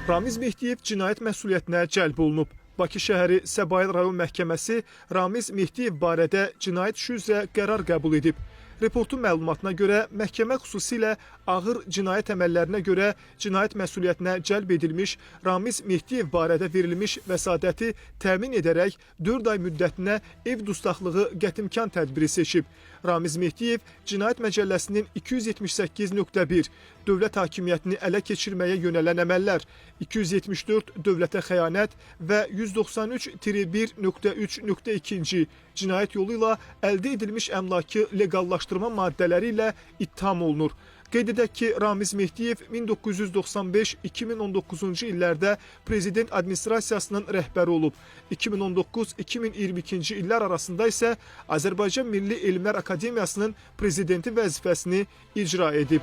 Ramiz Mehdiyev cinayət məsuliyyətinə cəlb olunub. Bakı şəhəri Səbail rayon məhkəməsi Ramiz Mehdiyev barədə cinayət işi üzrə qərar qəbul edib. Reportun məlumatına görə məhkəmə xüsusilə ağır cinayət əməllərinə görə cinayət məsuliyyətinə cəlb edilmiş Ramiz Mehdiyev barədə verilmiş vəsadəti təmin edərək 4 ay müddətinə ev dustaqlığı qətimkan tədbiri seçib. Ramiz Mehdiyev Cinayət Məcəlləsinin 278.1 dövlət hakimiyyətini ələ keçirməyə yönələn əməllər, 274 dövlətə xəyanət və 193-1.3.2 cinayət yolu ilə əldə edilmiş əmlakı legallaşdırma maddələri ilə ittiham olunur. Qeyd edək ki, Ramiz Mehdiyev 1995-2019-cu illərdə prezident administrasiyasının rəhbəri olub. 2019-2022-ci illər arasında isə Azərbaycan Milli Elmlər Akademiyasının prezidenti vəzifəsini icra edib.